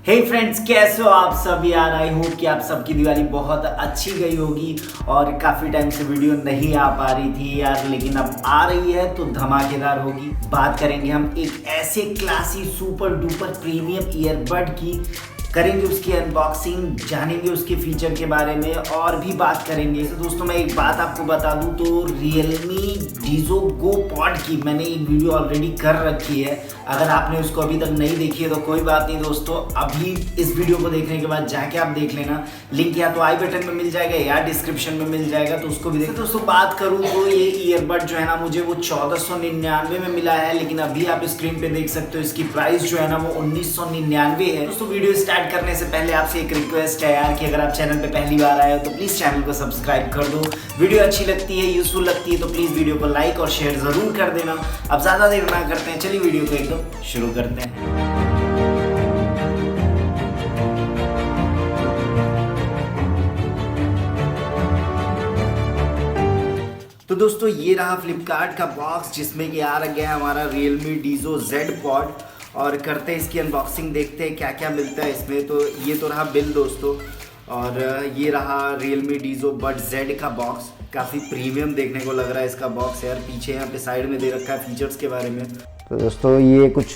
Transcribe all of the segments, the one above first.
हे friends, कैसे हो आप सब यार। आई होप कि आप सबकी दिवाली बहुत अच्छी गई होगी और काफ़ी टाइम से वीडियो नहीं आ पा रही थी यार, लेकिन अब आ रही है तो धमाकेदार होगी। बात करेंगे हम एक ऐसे classy super duper premium earbud की, करेंगे उसकी अनबॉक्सिंग, जानेंगे उसके फीचर के बारे में और भी बात करेंगे। तो दोस्तों मैं एक बात आपको बता दूं तो Realme Dizzo Go Pod की मैंने एक वीडियो ऑलरेडी कर रखी है। अगर आपने उसको अभी तक नहीं देखी है तो कोई बात नहीं दोस्तों, अभी इस वीडियो को देखने के बाद जाके आप देख लेना। लिंक या तो आई बटन में मिल जाएगा या डिस्क्रिप्शन में मिल जाएगा, तो उसको भी देख। दोस्तों बात करूँ तो ये ईयरबड जो है ना मुझे वो 1499 में मिला है, लेकिन अभी आप स्क्रीन पे देख सकते हो इसकी प्राइस जो है ना वो 1999 है। दोस्तों वीडियो स्टार्ट करने से पहले आपसे एक रिक्वेस्ट है यार कि अगर आप चैनल पे पहली बार आए हो तो प्लीज चैनल को सब्सक्राइब कर दो। वीडियो अच्छी लगती है, यूजफुल लगती है तो प्लीज वीडियो को लाइक और शेयर जरूर कर देना। अब ज्यादा देर ना करते हैं, चलिए वीडियो को एकदम शुरू करते हैं। तो दोस्तों ये रहा फ्लिपकार्ट का बॉक्स जिसमें कि आ गया हमारा Realme Dizzo Z Pod, और करते हैं इसकी अनबॉक्सिंग, देखते हैं क्या क्या मिलता है इसमें। तो ये तो रहा बिल दोस्तों, और ये रहा Realme Dizzo Bud Z का बॉक्स। काफ़ी प्रीमियम देखने को लग रहा है इसका बॉक्स यार। पीछे यहाँ पे साइड में दे रखा है फीचर्स के बारे में। तो दोस्तों ये कुछ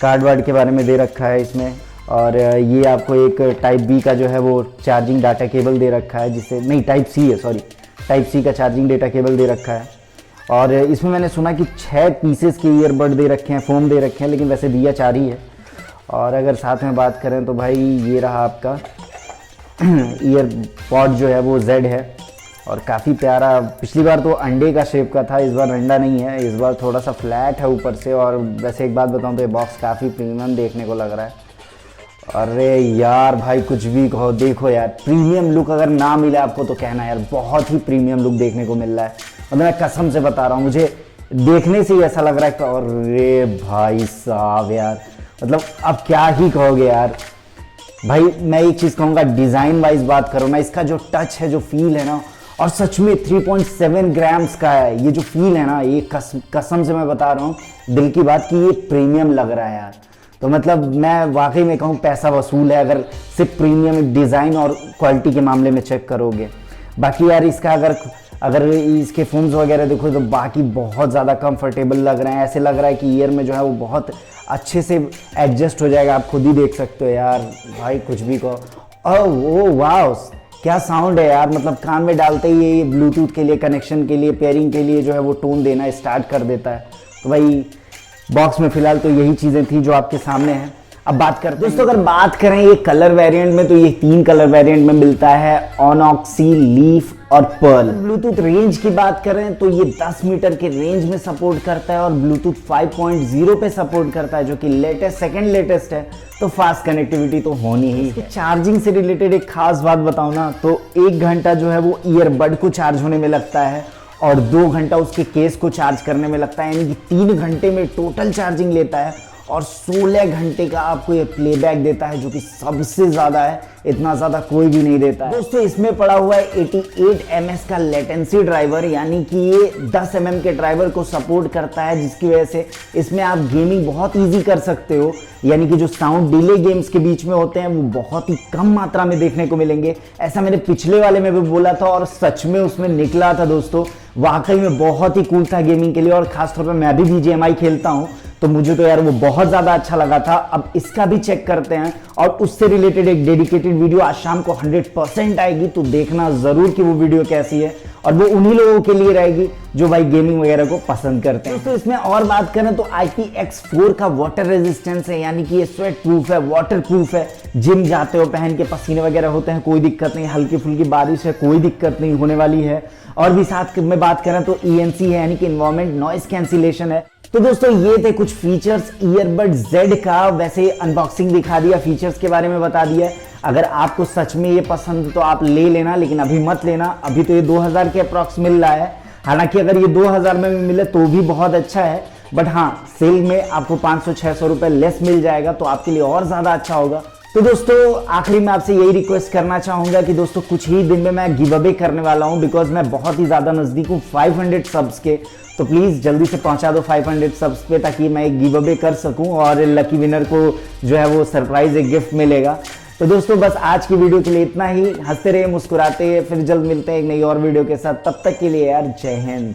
कार्ड वार्ड के बारे में दे रखा है इसमें, और ये आपको एक टाइप बी का जो है वो चार्जिंग डाटा केबल दे रखा है, जिससे नहीं टाइप सी है, सॉरी टाइप सी का चार्जिंग डेटा केबल दे रखा है। और इसमें मैंने सुना कि 6 पीसेस के ईयरबड दे रखे हैं, फोम दे रखे हैं, लेकिन वैसे दिया 4 ही है। और अगर साथ में बात करें तो भाई ये रहा आपका ईयरपॉड जो है वो Z है, और काफ़ी प्यारा। पिछली बार तो अंडे का शेप का था, इस बार अंडा नहीं है, इस बार थोड़ा सा फ्लैट है ऊपर से। और वैसे एक बात बताऊं तो ये बॉक्स काफ़ी प्रीमियम देखने को लग रहा है। अरे यार भाई कुछ भी कहो, देखो यार प्रीमियम लुक अगर ना मिले आपको तो कहना यार, बहुत ही प्रीमियम लुक देखने को मिल रहा है। मतलब मैं कसम से बता रहा हूँ, मुझे देखने से ही ऐसा लग रहा है कि अरे भाई साहब यार, मतलब अब क्या ही कहोगे यार। भाई मैं एक चीज़ कहूँगा, डिज़ाइन वाइज बात करो ना, इसका जो टच है, जो फील है ना, और सच में 3.7 ग्राम्स का है ये जो फील है ना, ये कसम से मैं बता रहा हूँ दिल की बात कि ये प्रीमियम लग रहा है यार। तो मतलब मैं वाकई में कहूँ पैसा वसूल है अगर सिर्फ प्रीमियम डिज़ाइन और क्वालिटी के मामले में चेक करोगे। बाकी यार इसका अगर इसके फोन्स वगैरह देखो तो बाकी बहुत ज़्यादा कंफर्टेबल लग रहे हैं। ऐसे लग रहा है कि ईयर में जो है वो बहुत अच्छे से एडजस्ट हो जाएगा, आप खुद ही देख सकते हो यार। भाई कुछ भी कहो। ओह वाह क्या साउंड है यार, मतलब कान में डालते ही ये ब्लूटूथ के लिए, कनेक्शन के लिए, पेयरिंग के लिए जो है वो टोन देना स्टार्ट कर देता है। तो भाई बॉक्स में फिलहाल तो यही चीज़ें थी जो आपके सामने हैं। अब बात करते हैं दोस्तों, अगर बात करें ये कलर वेरिएंट में तो ये 3 कलर वेरिएंट में मिलता है, ऑनॉक्सी, लीफ और पर्ल। ब्लूटूथ रेंज की बात करें तो ये 10 मीटर के रेंज में सपोर्ट करता है और ब्लूटूथ 5.0 पे सपोर्ट करता है, जो कि सेकंड लेटेस्ट है। तो फास्ट कनेक्टिविटी तो होनी ही है। चार्जिंग से रिलेटेड एक खास बात बताऊं ना तो 1 घंटा जो है वो ईयरबड को चार्ज होने में लगता है और 2 घंटा उसके केस को चार्ज करने में लगता है, यानी कि 3 घंटे में टोटल चार्जिंग लेता है। और 16 घंटे का आपको ये प्लेबैक देता है, जो कि सबसे ज़्यादा है, इतना ज़्यादा कोई भी नहीं देता है। दोस्तों इसमें पड़ा हुआ है 88 ms का लेटेंसी ड्राइवर, यानी कि ये 10 mm के ड्राइवर को सपोर्ट करता है, जिसकी वजह से इसमें आप गेमिंग बहुत ईजी कर सकते हो। यानी कि जो साउंड डिले गेम्स के बीच में होते हैं वो बहुत ही कम मात्रा में देखने को मिलेंगे। ऐसा मैंने पिछले वाले में भी बोला था और सच में उसमें निकला था दोस्तों। वाकई में बहुत ही कूल था गेमिंग के लिए, और खासतौर पर मैं भी BGMI खेलता हूँ तो मुझे तो यार वो बहुत ज़्यादा अच्छा लगा था। अब इसका भी चेक करते हैं, और उससे रिलेटेड एक डेडिकेटेड वीडियो आज शाम को 100% आएगी, तो देखना ज़रूर कि वो वीडियो कैसी है। और वो उन्हीं लोगों के लिए रहेगी जो भाई गेमिंग वगैरह को पसंद करते हैं। तो इसमें और बात करें तो IPX4 का वाटर रेजिस्टेंस है, यानी कि ये स्वेट प्रूफ है, वाटर प्रूफ है। जिम जाते हो पहन के, पसीने वगैरह होते हैं, कोई दिक्कत नहीं। हल्की फुल्की बारिश है, कोई दिक्कत नहीं होने वाली है। और भी साथ में बात करें तो ENC है, यानी कि इन्वायरमेंट नॉइस कैंसिलेशन है। तो दोस्तों ये थे कुछ फीचर्स ईयरबड Z का। वैसे अनबॉक्सिंग दिखा दिया, फीचर्स के बारे में बता दिया। अगर आपको सच में ये पसंद तो आप ले लेना, लेकिन अभी मत लेना। अभी तो ये 2000 के अप्रॉक्स मिल रहा है। हालांकि अगर ये 2000 में भी मिले तो भी बहुत अच्छा है, बट हाँ सेल में आपको 500-600 रुपये लेस मिल जाएगा तो आपके लिए और ज़्यादा अच्छा होगा। तो दोस्तों आखिरी में आपसे यही रिक्वेस्ट करना चाहूंगा कि दोस्तों कुछ ही दिन में मैं गिव अवे करने वाला हूं, बिकॉज मैं बहुत ही ज्यादा नजदीक हूं 500 सब्स के। तो प्लीज जल्दी से पहुंचा दो 500 सब्स पे, ताकि मैं एक गिव अवे कर सकूं और लकी विनर को जो है वो सरप्राइज एक गिफ्ट मिलेगा। तो दोस्तों बस आज की वीडियो के लिए इतना ही। हंसते रहे, मुस्कुराते, फिर जल्द मिलते हैं एक नई और वीडियो के साथ। तब तक के लिए यार जय हिंद।